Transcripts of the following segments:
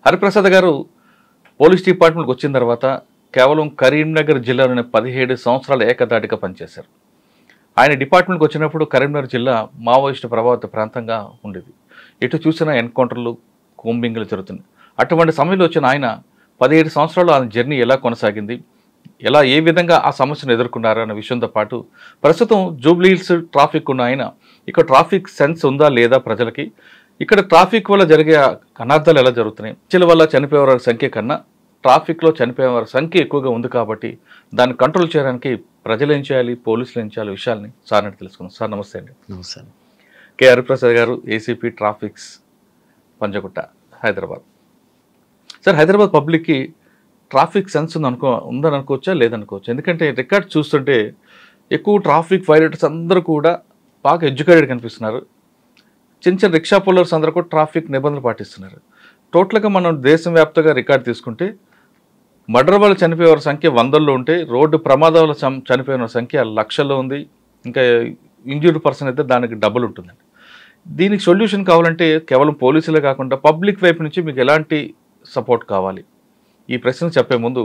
హరిప్రసాద్ గారు పోలీస్ డిపార్ట్మెంట్కి వచ్చిన తర్వాత కేవలం కరీంనగర్ జిల్లాలోనే 17 సంవత్సరాలు ఏకదాటిగా పనిచేశారు. ఆయన డిపార్ట్మెంట్కి వచ్చినప్పుడు కరీంనగర్ జిల్లా మావోయిస్టు ప్రభావిత ప్రాంతంగా ఉండేది. ఎటు చూసినా ఎన్కౌంటర్లు, కూంబింగ్లు జరుగుతున్నాయి. అటువంటి సమయంలో వచ్చిన ఆయన 17 సంవత్సరాలు ఆయన జర్నీ ఎలా కొనసాగింది, ఏ విధంగా ఆ సమస్యను ఎదుర్కొన్నారు అన్న విషయంతో పాటు ప్రస్తుతం జూబ్లీ హిల్స్ ట్రాఫిక్ ఉన్న ఆయన ఇక్కడ ట్రాఫిక్ సెన్స్ ఉందా లేదా ప్రజలకి, ఇక్కడ ట్రాఫిక్ వల్ల జరిగే అనర్థాలు ఎలా జరుగుతున్నాయి, చిల వల్ల చనిపోయే వారి సంఖ్య కన్నా ట్రాఫిక్లో చనిపోయే వారి సంఖ్య ఎక్కువగా ఉంది కాబట్టి దాన్ని కంట్రోల్ చేయడానికి ప్రజలు ఏం చేయాలి, పోలీసులు ఏం చేయాలి విషయాల్ని సార్ అని తెలుసుకున్నాం. సార్ నమస్తే అండి. నమస్తే. కె హరిప్రసాద్ గారు, ACP traffics, Panjagutta, Hyderabad. Sir, Hyderabad పబ్లిక్కి ట్రాఫిక్ సెన్స్ ఉందని అనుకోవచ్చా లేదనుకోవచ్చు? ఎందుకంటే రికార్డ్ చూస్తుంటే ఎక్కువ ట్రాఫిక్ వైలేటర్స్ అందరూ కూడా బాగా ఎడ్యుకేటెడ్ కనిపిస్తున్నారు. చిన్న రిక్షా పుల్లర్స్ అందరూ కూడా ట్రాఫిక్ నిబంధనలు పాటిస్తున్నారు. టోటల్గా మనం దేశవ్యాప్తంగా రికార్డ్ తీసుకుంటే మర్డర్ వల్ల చనిపోయే వారి సంఖ్య 100లో ఉంటే రోడ్డు ప్రమాదాల చనిపోయిన సంఖ్య లక్షల్లో ఉంది. ఇంకా ఇంజ్యూర్డ్ పర్సన్ అయితే దానికి డబుల్ ఉంటుందండి. దీనికి సొల్యూషన్ కావాలంటే కేవలం పోలీసులే కాకుండా పబ్లిక్ వైపు నుంచి మీకు ఎలాంటి సపోర్ట్ కావాలి? ఈ ప్రశ్న చెప్పే ముందు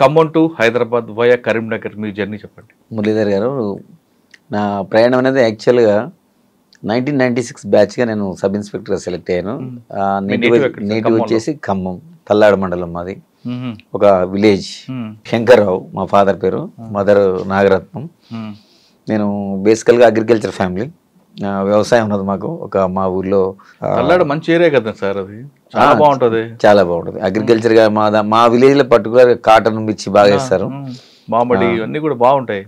Khammam to Hyderabad via Karimnagar me journey చెప్పండి. మురళీధర్ గారు, నా ప్రయాణం అనేది యాక్చువల్గా 1996 బ్యాచ్గా నేను సబ్ ఇన్స్పెక్టర్గా సెలెక్ట్ అయ్యాను. నేటివ్ వచ్చేసి ఖమ్మం, తల్లాడ మండలం మాది. ఒక విలేజ్, శంకర్రావు మా ఫాదర్ పేరు, మదర్ నాగరత్నం. నేను బేసికల్గా అగ్రికల్చర్ ఫ్యామిలీ, వ్యవసాయం ఉన్నది మాకు. మా ఊర్లో మంచి ఏరియా కదా సార్, అది చాలా బాగుంటుంది. చాలా బాగుంటుంది అగ్రికల్చర్ గా. మా విలేజ్ లో పర్టికులర్ కాటన్ మిర్చి బాగా వేస్తారు. మామిడి అన్ని కూడా బాగుంటాయి.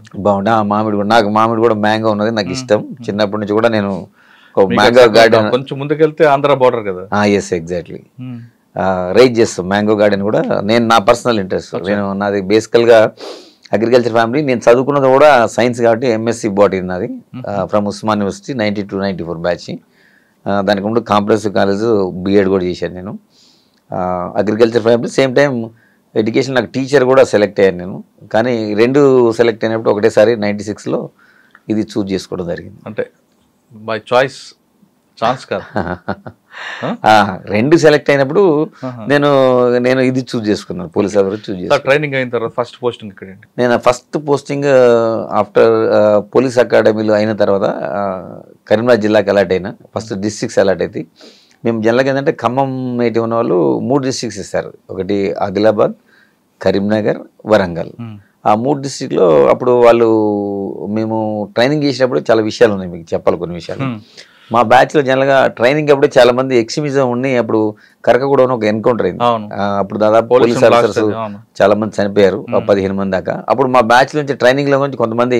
మామిడి కూడా, నాకు మామిడి కూడా మ్యాంగో ఉన్నది, నాకు ఇష్టం. చిన్నప్పటి నుంచి కూడా నేను మ్యాంగో గార్డెన్, కొంచెం ముందుకెళ్తే ఆంధ్ర బోర్డర్ కదా. Yes, exactly. రైజ్ చేస్తాం మ్యాంగో గార్డెన్ కూడా. నేను నా పర్సనల్ ఇంట్రెస్ట్, నాది బేసికల్ గా అగ్రికల్చర్ ఫ్యామిలీ. నేను చదువుకున్నది కూడా సైన్స్ కాబట్టి ఎంఎస్సి బాటనీ నాది, ఫ్రమ్ ఉస్మాన్ యూనివర్సిటీ 92-94 బ్యాచ్. దానికి ముందు కాంప్రహెన్సివ్ కాలేజ్ బీఎడ్ కూడా చేశాను నేను. Agriculture family, same time education. నాకు టీచర్ కూడా సెలెక్ట్ అయ్యాను నేను. కానీ రెండు సెలెక్ట్ అయినప్పుడు ఒకటేసారి 96లో ఇది చూజ్ చేసుకోవడం జరిగింది. అంటే బై చాయిస్, ఛాన్స్ కాదు. రెండు సెలెక్ట్ అయినప్పుడు నేను ఇది చూజ్ చేసుకున్నాను, పోలీస్ ఆఫీసర్ చూజ్ చేసుకున్నాను. ట్రైనింగ్ అయిన తర్వాత ఫస్ట్ పోస్టింగ్ ఇక్కడ? నేను ఫస్ట్ పోస్టింగ్ ఆఫ్టర్ పోలీస్ అకాడమీలో అయిన తర్వాత కరీంనగర్ జిల్లాకి అలాట్ అయినా. ఫస్ట్ డిస్ట్రిక్ట్స్ అలాట్ అయితే మేము జనరల్గా ఏంటంటే ఖమ్మం నేటివ్ ఉన్న వాళ్ళు 3 డిస్ట్రిక్ట్స్ ఇస్తారు. ఒకటి ఆదిలాబాద్, కరీంనగర్, వరంగల్. ఆ 3 డిస్ట్రిక్ట్లో అప్పుడు మేము ట్రైనింగ్ చేసినప్పుడు చాలా విషయాలు ఉన్నాయి, మీకు చెప్పాలి కొన్ని విషయాలు. మా బ్యాచ్లో జనరల్గా ట్రైనింగ్ అప్పుడే చాలా మంది ఎక్స్ట్రీమిజం ఉండి అప్పుడు కరకగూడలో ఒక ఎన్కౌంటర్ అయింది. అప్పుడు దాదాపు పోలీస్ ఆఫీసర్స్ చాలా మంది చనిపోయారు, 15 మంది దాకా. అప్పుడు మా బ్యాచ్ నుంచి ట్రైనింగ్లో నుంచి కొంతమంది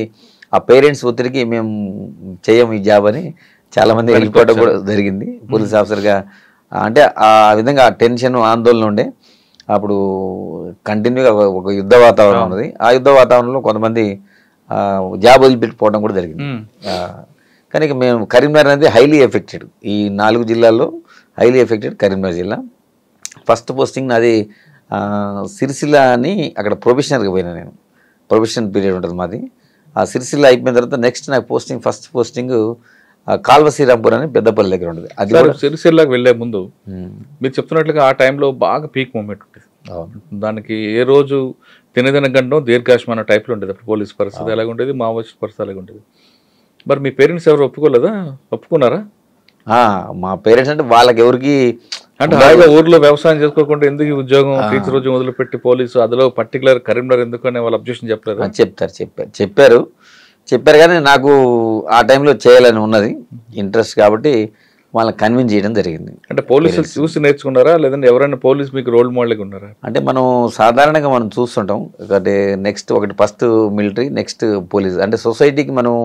ఆ పేరెంట్స్ ఒత్తిడికి మేము చేయము ఈ జాబ్ అని చాలా మంది వెళ్ళిపోవడం కూడా జరిగింది పోలీస్ ఆఫీసర్గా. అంటే ఆ విధంగా ఆ టెన్షన్, ఆందోళన ఉండే. అప్పుడు కంటిన్యూగా ఒక యుద్ధ వాతావరణం ఉన్నది. ఆ యుద్ధ వాతావరణంలో కొంతమంది జాబ్ వదిలిపెట్టిపోవడం కూడా జరిగింది. కానీ మేము కరీంనగర్ అనేది హైలీ ఎఫెక్టెడ్, ఈ 4 జిల్లాల్లో హైలీ ఎఫెక్టెడ్ కరీంనగర్ జిల్లా. ఫస్ట్ పోస్టింగ్ నాది సిరిసిల్ల అని, అక్కడ ప్రొబేషనర్గా పోయినా నేను. ప్రొబేషన్ పీరియడ్ ఉంటుంది మాది. ఆ సిరిసిల్ల అయిపోయిన తర్వాత నెక్స్ట్ నాకు ఫస్ట్ పోస్టింగ్ కాల్వ శ్రీరాంపూర్ అని పెద్దపల్లి దగ్గర ఉంటుంది. అది సిరిసిల్లాకి వెళ్లే ముందు మీరు చెప్తున్నట్లుగా ఆ టైంలో బాగా పీక్ మూమెంట్ ఉంటుంది. దానికి ఏ రోజు తినగండం దీర్ఘాయుష్మాన టైప్లో ఉండేది. అప్పుడు పోలీస్ పరిస్థితి ఎలాగ ఉండేది, మావోయిస్ట్ పరిస్థితి ఎలాగ ఉండేది. మరి మీ పేరెంట్స్ ఎవరు ఒప్పుకోలేదా? ఒప్పుకున్నారా? మా పేరెంట్స్ అంటే వాళ్ళకి ఎవరికి అంటే హాయిగా ఊర్లో వ్యవసాయం చేసుకోకుండా ఎందుకు ఉద్యోగం, టీచర్ ఉద్యోగం వదిలిపెట్టి పోలీసు, అందులో పర్టికులర్ కరీంనగర్ ఎందుకు అనే వాళ్ళు అబ్జెక్షన్ చెప్పలేదు? చెప్పారు కానీ నాకు ఆ టైంలో చేయాలని ఉన్నది, ఇంట్రెస్ట్ కాబట్టి వాళ్ళని కన్విన్స్ చేయడం జరిగింది. అంటే పోలీసులు చూసి నేర్చుకున్నారా, లేదంటే ఎవరైనా పోలీస్ మీకు రోల్ మోడల్గా ఉన్నారా? అంటే మనం సాధారణంగా మనం చూస్తుంటాం. అంటే నెక్స్ట్ ఒకటి ఫస్ట్ మిలిటరీ, నెక్స్ట్ పోలీస్. అంటే సొసైటీకి మనం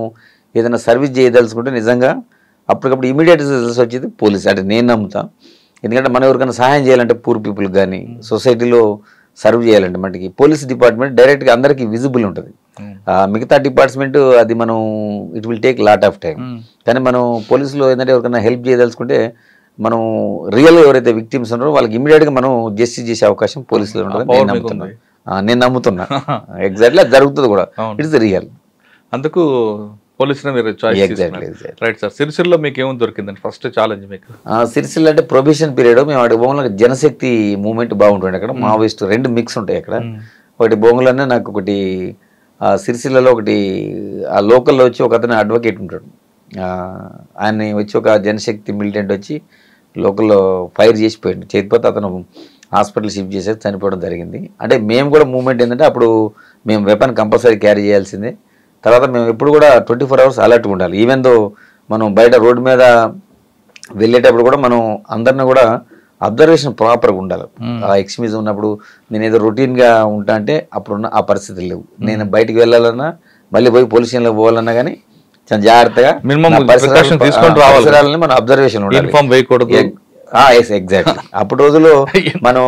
ఏదైనా సర్వీస్ చేయదలుచుకుంటే నిజంగా అప్పటికప్పుడు ఇమీడియట్ రిజల్ట్స్ వచ్చేది పోలీస్. అంటే నేను నమ్ముతా. ఎందుకంటే మనం ఎవరికైనా సహాయం చేయాలంటే, పూర్ పీపుల్కి కానీ సొసైటీలో సర్వ్ చేయాలంటే మనకి పోలీస్ డిపార్ట్మెంట్ డైరెక్ట్గా అందరికీ విజిబుల్ ఉంటుంది. మిగతా డిపార్ట్మెంట్ అది మనం it will take lot of time. కానీ మనం పోలీసులో ఏంటంటే ఎవరికైనా హెల్ప్ చేయదలుచుకుంటే మనం రియల్గా ఎవరైతే విక్టిమ్స్ ఉన్నారో వాళ్ళకి ఇమీడియట్గా మనం జస్టిస్ చేసే అవకాశం పోలీసులో ఉంటుంది. నేను నమ్ముతున్నా ఎగ్జాక్ట్లీ అది జరుగుతుంది కూడా. It's real. అందుకు పోలీసులు మీరు చాయిస్ ఎగ్జాక్ట్లీ రైట్ సార్. సిరిసిల్లో మీకు ఏముంది దొరికిందండి ఫస్ట్ ఛాలెంజ్ మీకు? సిరిసిల్ల అంటే ప్రొబేషన్ పీరియడ్ మేము అక్కడ బొమ్మల జనశక్తి మూవ్మెంట్ బాగుంటుంది అక్కడ, మావోయిస్ట్ 2 మిక్స్ ఉంటాయి అక్కడ. ఒకటి బొమ్మలనే నాకు ఒకటి సిరిసిల్లలో ఒకటి ఆ లోకల్లో వచ్చి ఒక అతను అడ్వకేట్ ఉంటాడు, ఆయన వచ్చి ఒక జనశక్తి మిలిటెంట్ వచ్చి లోకల్లో ఫైర్ చేసి పోయింది, చేతిపోతే అతను హాస్పిటల్ షిఫ్ట్ చేసేది చనిపోవడం జరిగింది. అంటే మేము కూడా మూవ్మెంట్ ఏంటంటే అప్పుడు మేము వెపన్ కంపల్సరీ క్యారీ చేయాల్సిందే. తర్వాత మేము ఎప్పుడు కూడా 24 hours అలర్ట్గా ఉండాలి. ఈవెన్ దో మనం బయట రోడ్డు మీద వెళ్ళేటప్పుడు కూడా మనం అందరిని కూడా అబ్జర్వేషన్ ప్రాపర్గా ఉండాలి. ఆ ఎక్స్ట్రీమిజం ఉన్నప్పుడు నేను ఏదో రొటీన్గా ఉంటా అంటే అప్పుడున్న ఆ పరిస్థితులు లేవు. నేను బయటికి వెళ్ళాలన్నా మళ్ళీ పోయి పోలీస్ స్టేషన్లోకి పోవాలన్నా కానీ చాలా జాగ్రత్తగా పరిసరాలని మనం అబ్జర్వేషన్ ఉండాలి. ఎగ్జాక్ట్లీ. అప్పుడు రోజుల్లో మనం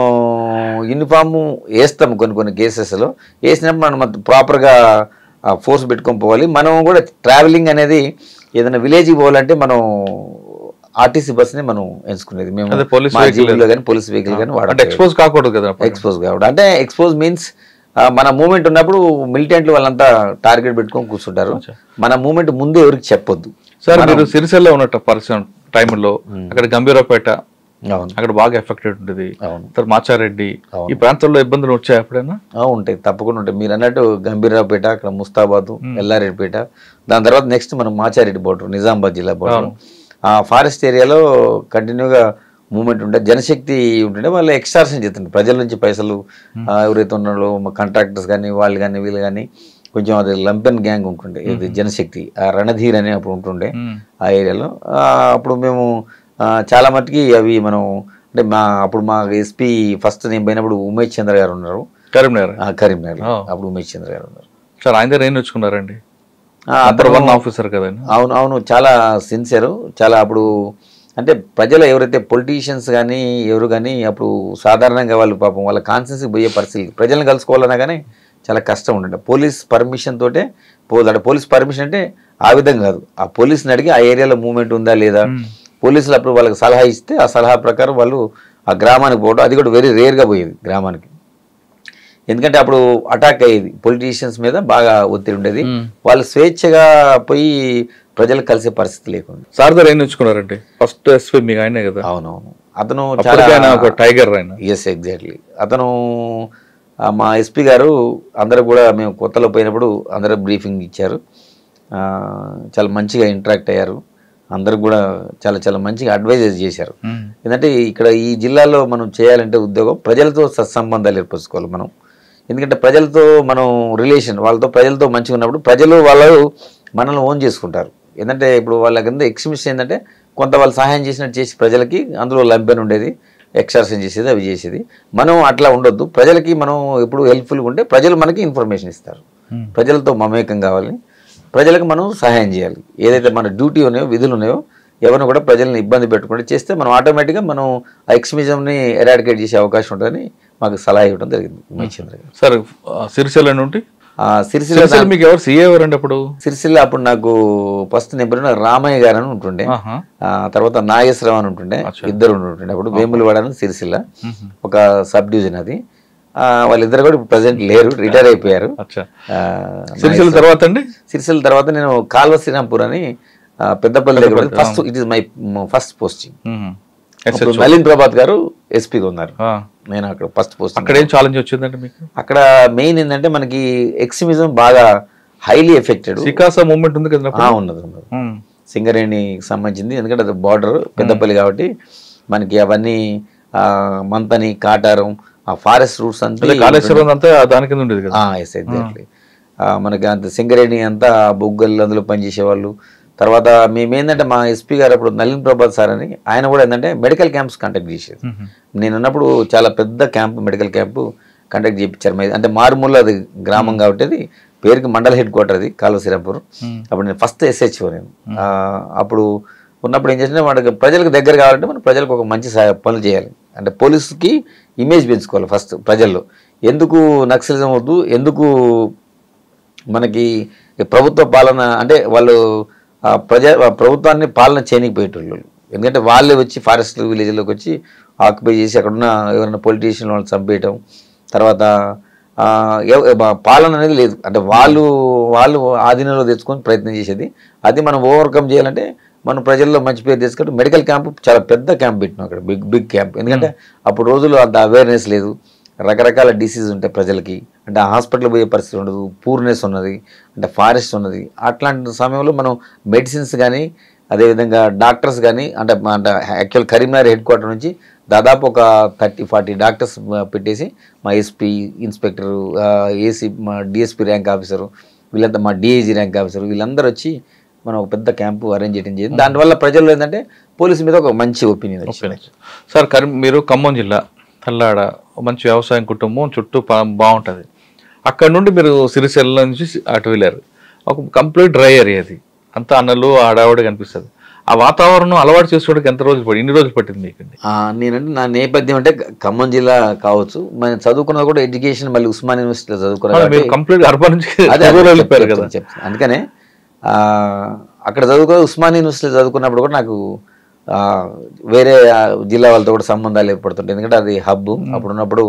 యూనిఫామ్ వేస్తాం కొన్ని కేసెస్లో, వేసినప్పుడు మనం ప్రాపర్గా ఫోర్స్ పెట్టుకొని పోవాలి. మనం కూడా ట్రావెలింగ్ అనేది ఏదైనా విలేజ్కి పోవాలంటే మనం ఆర్టీసీ బస్ని మనం ఎంచుకునేది. మేము జీబీలో కానీ పోలీస్ వెహికల్ కానీ వాడాలి. ఎక్స్పోజ్ కాకూడదు కదా, ఎక్స్పోజ్ కావడం అంటే ఎక్స్పోజ్ మీన్స్ మన మూమెంట్ ఉన్నప్పుడు మిలిటెంట్లు వాళ్ళంతా టార్గెట్ పెట్టుకొని కూర్చుంటారు. మన మూమెంట్ ముందు ఎవరికి చెప్పొద్దు. సార్ మీరు సిరిసిల్ల ఉన్నట్టు పరిస్థితి టైంలో అక్కడ గంభీరపేట అక్కడ బాగా ఎఫెక్టెడ్ ఉంటుంది, మాచారెడ్డి ఈ ప్రాంతంలో ఇబ్బందులు వచ్చాయి ఎప్పుడైనా? ఉంటాయి, తప్పకుండా ఉంటాయి. మీరు అన్నట్టు గంభీరావుపేట, అక్కడ ముస్తాబాద్, ఎల్లారెడ్డిపేట, దాని తర్వాత నెక్స్ట్ మనం మాచారెడ్డి బోర్డర్, నిజామాబాద్ జిల్లా బోర్డర్, ఆ ఫారెస్ట్ ఏరియాలో కంటిన్యూగా మూమెంట్ ఉంటే జనశక్తి ఉంటుండే వాళ్ళు ఎక్స్ట్రాక్షన్ చేస్తుండే ప్రజల నుంచి పైసలు. ఎవరైతే ఉన్నారో కాంట్రాక్టర్స్ కానీ వాళ్ళు కానీ వీళ్ళు కానీ కొంచెం అది లంపెన్ గ్యాంగ్ ఉంటుండే, ఇది జనశక్తి ఆ రణధీర్ అని అప్పుడు ఉంటుండే ఆ ఏరియాలో. అప్పుడు మేము చాలా మట్టుకి అవి మనం అంటే అప్పుడు మా ఎస్పీ ఫస్ట్ నేను పోయినప్పుడు ఉమేష్ చంద్ర గారు ఉన్నారు కరీంనగర్. అప్పుడు ఉమేష్ చంద్ర గారు ఉన్నారు సార్. ఆయన దగ్గర ఏం నేర్చుకున్నారండి? ఆఫీసర్ కదా. అవును, చాలా సిన్సియర్. చాలా అప్పుడు అంటే ప్రజలు ఎవరైతే పొలిటీషియన్స్ కానీ ఎవరు కానీ అప్పుడు సాధారణంగా వాళ్ళు పాపం వాళ్ళ కాన్సెన్స్కి పోయే పరిస్థితి, ప్రజలను కలుసుకోవాలన్నా కానీ చాలా కష్టం ఉండే. పోలీస్ పర్మిషన్ తోటే పోదాడు. పోలీస్ పర్మిషన్ అంటే ఆ విధంగా కాదు, ఆ పోలీసుని అడిగి ఆ ఏరియాలో మూవ్మెంట్ ఉందా లేదా, పోలీసులు అప్పుడు వాళ్ళకి సలహా ఇస్తే ఆ సలహా ప్రకారం వాళ్ళు ఆ గ్రామానికి పోవడం, అది కూడా వెరీ రేర్గా పోయేది గ్రామానికి. ఎందుకంటే అప్పుడు అటాక్ అయ్యేది, పొలిటీషియన్స్ మీద బాగా ఒత్తిడి ఉండేది, వాళ్ళు స్వేచ్ఛగా పోయి ప్రజలకు కలిసే పరిస్థితి లేకుండా. సార్ దగ్గర ఏం నేర్చుకున్నారంటే ఫస్ట్ ఎస్పీ మీకు ఆయనే కదా? అవునవును, అతను టైగర్. Yes exactly. అతను మా ఎస్పీ గారు అందరూ కూడా మేము కొత్తలో పోయినప్పుడు అందరూ బ్రీఫింగ్ ఇచ్చారు, చాలా మంచిగా ఇంటరాక్ట్ అయ్యారు, అందరికి కూడా చాలా చాలా మంచిగా అడ్వైజెస్ చేశారు. ఎందుకంటే ఇక్కడ ఈ జిల్లాలో మనం చేయాలంటే ఉద్యోగం ప్రజలతో సత్సంబంధాలు ఏర్పరచుకోవాలి మనం. ఎందుకంటే ప్రజలతో మనం రిలేషన్ వాళ్ళతో ప్రజలతో మంచిగా ఉన్నప్పుడు ప్రజలు వాళ్ళు మనల్ని ఓన్ చేసుకుంటారు. ఏంటంటే ఇప్పుడు వాళ్ళ కింద ఎక్స్ట్రీమిస్ట్ ఏంటంటే కొంత వాళ్ళు సహాయం చేసినట్టు చేసి ప్రజలకి అందులో లంపెన్ ఉండేది, ఎక్స్ట్రాక్షన్ చేసేది, అవి చేసేది. మనం అట్లా ఉండొద్దు, ప్రజలకి మనం ఎప్పుడు హెల్ప్ఫుల్గా ఉంటే ప్రజలు మనకి ఇన్ఫర్మేషన్ ఇస్తారు. ప్రజలతో మమేకం కావాలి, ప్రజలకు మనం సహాయం చేయాలి. ఏదైతే మన డ్యూటీ ఉన్నాయో విధులు ఉన్నాయో ఎవరిని కూడా ప్రజల్ని ఇబ్బంది పెట్టకుండా చేస్తే మనం ఆటోమేటిక్గా మనం ఆ ఎక్స్ట్రీమిజంని ఎరాడికేట్ చేసే అవకాశం ఉంటుందని మాకు సలహా ఇవ్వడం జరిగింది ఉమేష్ చంద్ర గారు. సార్ సిరిసిల్ల నుండి సిరిసిల్ల మీకు ఎవరు సీఏ ఎవరండి అప్పుడు? సిరిసిల్ల అప్పుడు నాకు ఫస్ట్ నేను రామయ్య గారు అని ఉంటుండే, తర్వాత నాగేశ్వరరావు అని ఉంటుండే, ఇద్దరు ఉంటుండే. అప్పుడు వేములవాడ సిరిసిల్ల ఒక సబ్ డివిజన్ అది. వాళ్ళిద్దరు కూడా ఇప్పుడు ప్రజెంట్ లేరు, రిటైర్ అయిపోయారు. సిరిసిల్ల తర్వాత అండి? సిరిసిల్ల తర్వాత నేను కాల్వ శ్రీరాంపూర్ అని పెద్దపల్లి దగ్గర first it is my first posting. Nalin Prabhat గారు ఎస్పీగా ఉన్నారు, నేను అక్కడ ఫస్ట్ పోస్ట్. అక్కడ ఏం ఛాలెంజ్ వచ్చిందంటే మీకు? అక్కడ మెయిన్ ఏంటంటే మనకి ఎక్స్ట్రీమిజం బాగా హైలీ ఎఫెక్టెడ్. సికాసా మూవ్మెంట్ ఉంది కదా? ఉన్నది. సింగరేణికి సంబంధించింది, ఎందుకంటే అది బార్డర్ పెద్దపల్లి కాబట్టి మనకి అవన్నీ మంతని, కాటారం, ఆ ఫారెస్ట్ రూట్స్ అంతా కాళేశ్వరం అంతా దాని కింద ఉండేది కదా. ఎగ్జాక్ట్లీ. మనకి అంత సింగరేణి అంతా బొగ్గలు అందులో పనిచేసేవాళ్ళు. తర్వాత మేమేంటంటే మా ఎస్పీ గారు అప్పుడు నలిన్ ప్రభాత్ సార్ అని ఆయన కూడా ఏంటంటే మెడికల్ క్యాంప్స్ కండక్ట్ చేసేది. నేను ఉన్నప్పుడు చాలా పెద్ద క్యాంపు, మెడికల్ క్యాంపు కండక్ట్ చేయించారు. అంటే మారుమూల అది గ్రామం కాబట్టి అది పేరుకి మండల హెడ్ క్వార్టర్ అది కాల్వ శ్రీరాంపూర్. అప్పుడు నేను ఫస్ట్ SHO నేను. అప్పుడు ఉన్నప్పుడు ఏం చేసినా వాడికి ప్రజలకు దగ్గర కావాలంటే మనం ప్రజలకు ఒక మంచి పనులు చేయాలి. అంటే పోలీసుకి ఇమేజ్ పెంచుకోవాలి ఫస్ట్ ప్రజల్లో. ఎందుకు నక్సలిజం వద్దు, ఎందుకు మనకి ప్రభుత్వ పాలన అంటే వాళ్ళు ప్రభుత్వాన్ని పాలన చేయనిపోయేటోళ్ళు. ఎందుకంటే వాళ్ళే వచ్చి ఫారెస్ట్ విలేజ్లోకి వచ్చి ఆక్యుపై చేసి అక్కడున్న ఎవరైనా పొలిటీషియన్ వాళ్ళని చంపేయటం, తర్వాత పాలన అనేది లేదు. అంటే వాళ్ళు ఆధీనంలో తెచ్చుకొని ప్రయత్నం చేసేది. అది మనం ఓవర్కమ్ చేయాలంటే మనం ప్రజల్లో మంచి పేరు తెచ్చుకుంటే మెడికల్ క్యాంప్ చాలా పెద్ద క్యాంప్ పెట్టినాం అక్కడ, బిగ్ క్యాంప్. ఎందుకంటే అప్పుడు రోజులు అంత అవేర్నెస్ లేదు, రకరకాల డిసీజ్ ఉంటాయి ప్రజలకి, అంటే హాస్పిటల్ పోయే పరిస్థితి ఉండదు, పూర్నెస్ ఉన్నది, అంటే ఫారెస్ట్ ఉన్నది. అట్లాంటి సమయంలో మనం మెడిసిన్స్ కానీ అదేవిధంగా డాక్టర్స్ కానీ అంటే యాక్చువల్ కరీంనగర్ హెడ్ క్వార్టర్ నుంచి దాదాపు ఒక 30-40 డాక్టర్స్ పెట్టేసి మా ఎస్పీ, ఇన్స్పెక్టర్, ఏసీ, మా డిఎస్పీ ర్యాంక్ ఆఫీసరు, వీళ్ళంతా మా డిఐజీ ర్యాంక్ ఆఫీసరు, వీళ్ళందరూ వచ్చి మనం ఒక పెద్ద క్యాంపు అరేంజ్ చేయడం జరిగింది. దానివల్ల ప్రజల్లో ఏంటంటే పోలీసు మీద ఒక మంచి ఒపీనియన్ వచ్చింది. సార్ మీరు ఖమ్మం జిల్లా తల్లాడ మంచి వ్యవసాయం కుటుంబం, చుట్టూ బాగుంటుంది. అక్కడ నుండి మీరు సిరిసిల్ల నుంచి అటు వెళ్ళారు, ఒక కంప్లీట్ డ్రై ఏరియా, అది అంతా అన్నలు ఆడావిడ కనిపిస్తుంది. ఆ వాతావరణం అలవాటు చేసుకోవడానికి ఎన్ని రోజులు పట్టింది మీకు? నేనంటే నా నేపథ్యం అంటే ఖమ్మం జిల్లా కావచ్చు, మనం చదువుకున్నది కూడా ఎడ్యుకేషన్ మళ్ళీ ఉస్మాన్ యూనివర్సిటీలో చదువుకున్నాను. కంప్లీట్ అర్బన్ నుంచి అందుకనే అక్కడ ఉస్మాన్ యూనివర్సిటీలో చదువుకున్నప్పుడు కూడా నాకు వేరే జిల్లా వాళ్ళతో కూడా సంబంధాలు ఏర్పడుతుంటాయి. ఎందుకంటే అది హబ్. అప్పుడు ఉన్నప్పుడు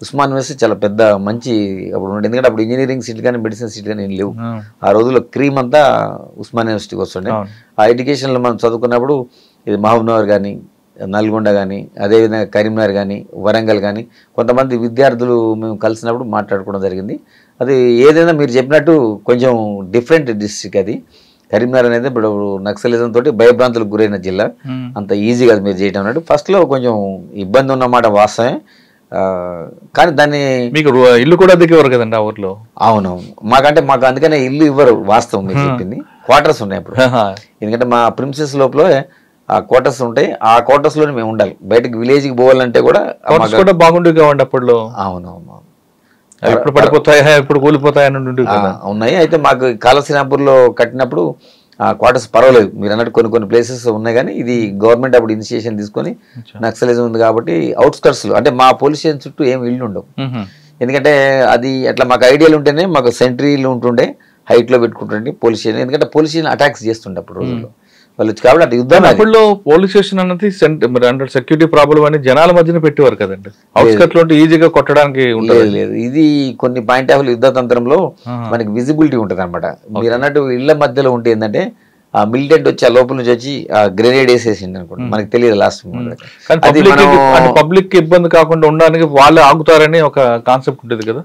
ఉస్మాన్ యూనివర్సిటీ చాలా పెద్ద మంచి అప్పుడు ఉండే, ఎందుకంటే అప్పుడు ఇంజనీరింగ్ సీట్ కానీ మెడిసిన్ సీట్ కానీ ఏం లేవు. ఆ రోజుల్లో క్రీమ్ అంతా ఉస్మాన్ యూనివర్సిటీకి వస్తుండే. ఆ ఎడ్యుకేషన్లో మనం చదువుకున్నప్పుడు ఇది మహబూబ్నగర్ కానీ, నల్గొండ కానీ, అదేవిధంగా కరీంనగర్ కానీ, వరంగల్ కానీ కొంతమంది విద్యార్థులు మేము కలిసినప్పుడు మాట్లాడుకోవడం జరిగింది. అది ఏదైనా మీరు చెప్పినట్టు కొంచెం డిఫరెంట్ డిస్ట్రిక్ట్ అది. కరీంనగర్ అనేది ఇప్పుడు నక్సలిజం తోటి భయభ్రాంతులకు గురైన జిల్లా, అంత ఈజీగా అది మీరు చేయడం అన్నట్టు. ఫస్ట్లో కొంచెం ఇబ్బంది ఉన్నమాట వాస్తవమే, కానీ దాన్ని మీకు ఇల్లు కూడా దిగేవారు కదండి ఆ ఊర్లో? అవునవును, మాకు అందుకనే ఇల్లు ఇవ్వరు, వాస్తవం మీరు చెప్పింది. క్వార్టర్స్ ఉన్నాయి అప్పుడు, ఎందుకంటే మా ప్రిన్సెస్ లోపల ఆ క్వార్టర్స్ ఉంటాయి, ఆ క్వార్టర్స్ లోనే మేము ఉండాలి. బయటకు విలేజ్కి పోవాలంటే కూడా బాగుండేవి కావండి అప్పట్లో. అవునవును, ఎప్పుడు పడిపోతాయా ఎప్పుడు కూలిపోతాయని ఉన్నాయి. అయితే మాకు కాళశ్రీరాంపూర్లో కట్టినప్పుడు క్వార్టర్స్ పర్వాలేదు, మీరు అన్నట్టు కొన్ని ప్లేసెస్ ఉన్నాయి. కానీ ఇది గవర్నమెంట్ అప్పుడు ఇనిషియేషన్ తీసుకొని నక్సలిజం ఉంది కాబట్టి అవుట్స్కట్స్లో, అంటే మా పోలీస్ స్టేషన్ చుట్టూ ఏం ఇళ్ళు ఉండవు. ఎందుకంటే అది అట్లా మాకు ఐడియాలు ఉంటేనే మాకు సెంట్రీలు ఉంటుండే, హైట్లో పెట్టుకుంటుండే పోలీస్ స్టేషన్. ఎందుకంటే పోలీస్ స్టేషన్ అటాక్స్ చేస్తుండే అప్పుడు రోజుల్లో వాళ్ళు, కాబట్టి అటు యుద్ధం. అప్పుడు పోలీస్ స్టేషన్ అన్నది సెక్యూరిటీ ప్రాబ్లం అని జనాల మధ్యన పెట్టేవారు కదండి, అవుట్స్కట్ లో ఈజీగా కొట్టడానికి లేదు. ఇది కొన్ని పాయింట్ ఆఫ్ యుద్ధ తంత్రంలో మనకి విజిబిలిటీ ఉంటుంది అనమాట. మీరు అన్నట్టు ఇళ్ల మధ్యలో ఉంటే ఏంటంటే ఆ మిలిటెంట్ వచ్చి ఆ లోపల నుంచి వచ్చి ఆ గ్రెనేడ్ వేసేసింది అనుకోండి, మనకి తెలియదు లాస్ట్. పబ్లిక్ ఇబ్బంది కాకుండా ఉండడానికి వాళ్ళు ఆగుతారని ఒక కాన్సెప్ట్ ఉంటుంది కదా.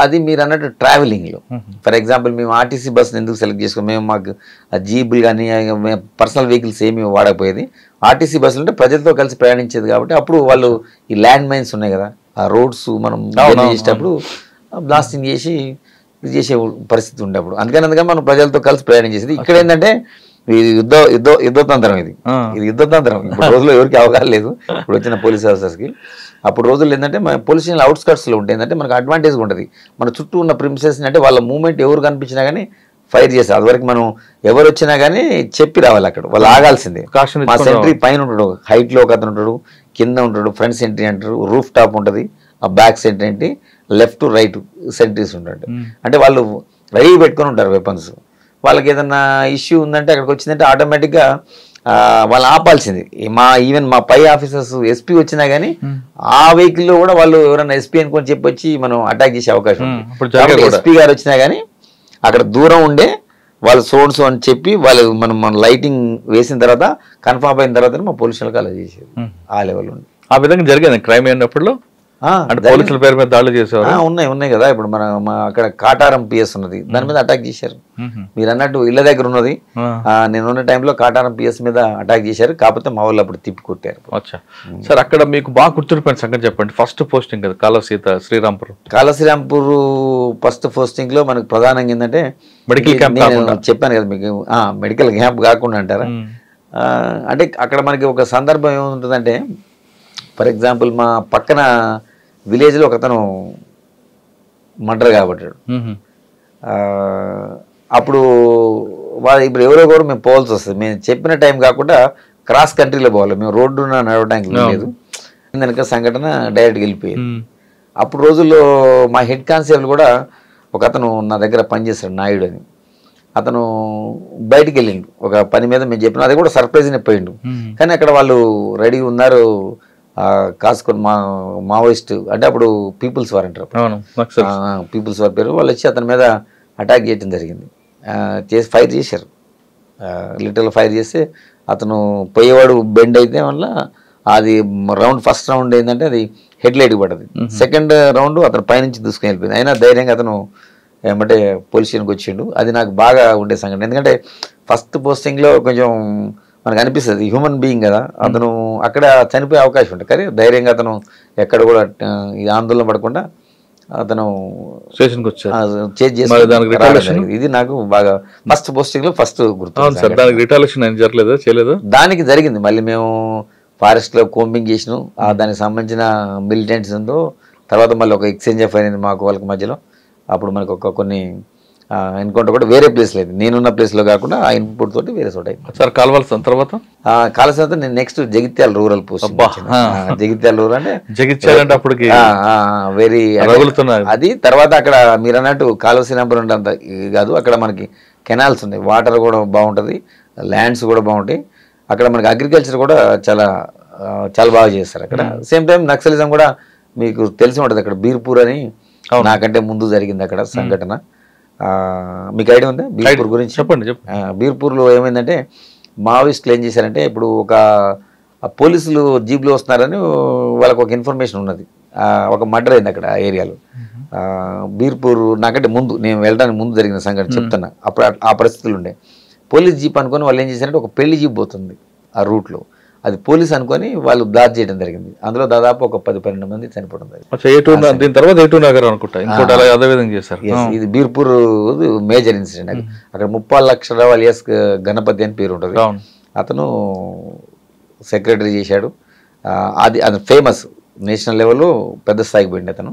అది మీరు అన్నట్టు ట్రావెలింగ్ లో, ఫర్ ఎగ్జాంపుల్ మేము ఆర్టీసీ బస్సుని ఎందుకు సెలెక్ట్ చేసుకో, మేము మాకు జీబులు కానీ పర్సనల్ వెహికల్స్ ఏమి వాడకపోయేది. ఆర్టీసీ బస్సులు అంటే ప్రజలతో కలిసి ప్రయాణించేది కాబట్టి అప్పుడు వాళ్ళు ఈ ల్యాండ్ మైన్స్ ఉన్నాయి కదా, ఆ రోడ్స్ మనం చేసేటప్పుడు బ్లాస్టింగ్ చేసి ఇది చేసే పరిస్థితి ఉండే అప్పుడు. అందుకని మనం ప్రజలతో కలిసి ప్రయాణం చేసేది. ఇక్కడ ఏంటంటే ఇది యుద్ధతంత్రం, ఇది యుద్ధతంత్రం. ఇప్పుడు రోజుల్లో ఎవరికి అవగాహన లేదు ఇప్పుడు వచ్చిన పోలీస్ ఆఫీసర్స్కి. అప్పుడు రోజుల్లో ఏంటంటే మన పోలీస్ స్టేషన్ అవుట్స్కట్స్లో ఉంటే ఏంటంటే మనకు అడ్వాంటేజ్గా ఉంటుంది. మన చుట్టూ ఉన్న ప్రిమిసెస్ని అంటే వాళ్ళ మూవ్మెంట్ ఎవరు కనిపించినా కానీ ఫైర్ చేస్తారు. అదివరకు మనం ఎవరు వచ్చినా కానీ చెప్పి రావాలి, అక్కడ వాళ్ళు ఆగాల్సిందే. మా సెంట్రీ పైన ఉంటాడు, హైట్లో ఒక అతను ఉంటాడు, కింద ఉంటాడు, ఫ్రంట్ సెంట్రీ అంటారు, రూఫ్ టాప్ ఉంటుంది, ఆ బ్యాక్ సెంట్రీ ఏంటి, లెఫ్ట్ రైట్ సెంట్రీస్ ఉంటాడు. అంటే వాళ్ళు రెడీ పెట్టుకొని ఉంటారు వెపన్స్. వాళ్ళకి ఏదన్నా ఇష్యూ ఉందంటే అక్కడికి వచ్చిందంటే ఆటోమేటిక్గా వాళ్ళు ఆపాల్సింది. ఈవెన్ మా పై ఆఫీసర్స్ ఎస్పీ వచ్చినా కానీ ఆ వెహికల్లో కూడా వాళ్ళు ఎవరైనా ఎస్పీ అనుకొని చెప్పొచ్చి మనం అటాక్ చేసే అవకాశం ఉంది. ఎస్పీ గారు వచ్చినా కానీ అక్కడ దూరం ఉండే వాళ్ళు సోర్స్ అని చెప్పి వాళ్ళు మనం లైటింగ్ వేసిన తర్వాత కన్ఫర్మ్ అయిన తర్వాత మా పోలీసులకు అలా చేసేది. ఆ లెవెల్ ఉంది. ఆ విధంగా జరిగింది క్రైమ్ అయినప్పుడు పోలీసుల పేరు మీద దాడులు చేసేవారు. ఉన్నాయి కదా. ఇప్పుడు మన అక్కడ కాటారం పిఎస్ ఉన్నది, దాని మీద అటాక్ చేశారు. మీరు అన్నట్టు ఇళ్ళ దగ్గర ఉన్నది, నేను ఉన్న టైంలో కాటారం పిఎస్ మీద అటాక్ చేశారు. కాకపోతే మా వాళ్ళు అప్పుడు తిప్పి కొట్టారు. సార్ అక్కడ మీకు బాగా గుర్తుండిపోయిన సంగతి చెప్పండి. ఫస్ట్ పోస్టింగ్ కదా కాళశ్రీరాంపూర్ ఫస్ట్ పోస్టింగ్ లో మనకు ప్రధానంగా ఏంటంటే మెడికల్ క్యాంప్. చెప్పాను కదా మీకు, మెడికల్ క్యాంప్ కాకుండా అంటారా. అంటే అక్కడ మనకి ఒక సందర్భం ఏముంటుందంటే, ఫర్ ఎగ్జాంపుల్ మా పక్కన విలేజ్లో ఒక అతను మర్డర్ కాబట్టాడు. అప్పుడు ఇప్పుడు ఎవరెవరు మేము పోవాల్సి వస్తుంది. మేము చెప్పిన టైం కాకుండా క్రాస్ కంట్రీలో పోవాలి, మేము రోడ్డు నడవడానికి లేదు. వెనక సంఘటన డైరెక్ట్గా వెళ్ళిపోయింది. అప్పుడు రోజుల్లో మా హెడ్ కానిస్టేబుల్ కూడా ఒక అతను నా దగ్గర పనిచేస్తాడు, నాయుడు అని. అతను బయటికి వెళ్ళిండు ఒక పని మీద, మేము చెప్పిన అది కూడా సర్ప్రైజ్ని పోయిండు. కానీ అక్కడ వాళ్ళు రెడీ ఉన్నారు కాసుకొని, మావోయిస్ట్ అంటే అప్పుడు పీపుల్స్ వార్ అంటారు, పీపుల్స్ వార్ పేరు. వాళ్ళు వచ్చి అతని మీద అటాక్ చేయడం జరిగింది. చేసి ఫైర్ చేశారు. లిటరల్ ఫైర్ చేస్తే అతను పోయేవాడు బెండ్ అయితే వల్ల అది ఫస్ట్ రౌండ్ ఏంటంటే అది హెడ్ లైట్కి పడ్డది. సెకండ్ రౌండ్ అతను పైనుంచి దూసుకుని వెళ్ళిపోయింది. అయినా ధైర్యంగా అతను ఏమంటే పోలీస్ స్టేషన్కి వచ్చిండు. అది నాకు బాగా ఉండే సంఘటన. ఎందుకంటే ఫస్ట్ పోస్టింగ్లో కొంచెం మనకు అనిపిస్తుంది హ్యూమన్ బీయింగ్ కదా, అతను అక్కడ చనిపోయే అవకాశం ఉంటుంది. కానీ ధైర్యంగా అతను ఎక్కడ కూడా ఆందోళన పడకుండా అతను స్టేషన్కి వచ్చారు. చేంజ్ చేసి ఇది నాకు బాగా ఫస్ట్ పోస్టింగ్ లో ఫస్ట్ గుర్తు. దానికి రిటాలియేషన్ ఏం జరగలేదా, చేయలేదా? దానికి జరిగింది. మళ్ళీ మేము ఫారెస్ట్ లో కోంబింగ్ చేసినాం. దానికి సంబంధించిన మిలిటెంట్స్ ఉందో తర్వాత మళ్ళీ ఒక ఎక్స్చేంజ్ ఆఫ్ అయింది మాకు వాళ్ళకి మధ్యలో. అప్పుడు మనకు కొన్ని ఎన్కౌంటర్ కూడా వేరే ప్లేస్ లేదు, నేనున్న ప్లేస్ లో కాకుండా ఆ ఇన్పుట్ తోటి వేరే చోట అయింది. సార్ కాల్వాల్సిన తర్వాత నేను next Jagtial rural post. Jagtial rural అంటే జగిత్యాలంటే అప్పటికి వెరీ అది. తర్వాత అక్కడ మీరు అన్నట్టు కాలువ నెంబర్ ఉంటే అంత కాదు, అక్కడ మనకి కెనాల్స్ ఉన్నాయి, వాటర్ కూడా బాగుంటుంది, ల్యాండ్స్ కూడా బాగుంటాయి. అక్కడ మనకి అగ్రికల్చర్ కూడా చాలా చాలా బాగా చేస్తారు అక్కడ. సేమ్ టైం నక్సలిజం కూడా మీకు తెలిసి ఉంటుంది. అక్కడ బీర్పూర్ అని నాకంటే ముందు జరిగింది అక్కడ సంఘటన. మీకు ఐడియా ఉందా బీర్పూర్ గురించి? చెప్పండి. బీర్పూర్లో ఏమైందంటే మావోయిస్టులు ఏం చేశారంటే, ఇప్పుడు ఒక పోలీసులు జీప్లో వస్తున్నారని వాళ్ళకు ఒక ఇన్ఫర్మేషన్ ఉన్నది. ఒక మర్డర్ అయింది అక్కడ ఆ ఏరియాలో. బీర్పూర్ నాకంటే ముందు, నేను వెళ్ళడానికి ముందు జరిగిన సంఘటన చెప్తున్నా. అప్పుడు ఆ పరిస్థితులు ఉండే. పోలీస్ జీప్ అనుకొని వాళ్ళు ఏం చేశారంటే, ఒక పెళ్లి జీప్ పోతుంది ఆ రూట్లో, అది పోలీస్ అనుకొని వాళ్ళు బ్లాక్ చేయడం జరిగింది. అందులో దాదాపు ఒక 10-12 మంది చనిపోవడం జరిగింది. దీని తర్వాత ఏటూ నగర్ అనుకుంటా ఇంకోటి అదే విధంగా చేశారు. ఇది బీర్పూర్ మేజర్ ఇన్సిడెంట్. అక్కడ 30 లక్షల వాలియస్ గణపతి అని పేరు ఉంటుంది. అతను సెక్రటరీ చేశాడు. అది ఫేమస్ నేషనల్ లెవెల్లో పెద్ద స్థాయికి పోయింది అతను.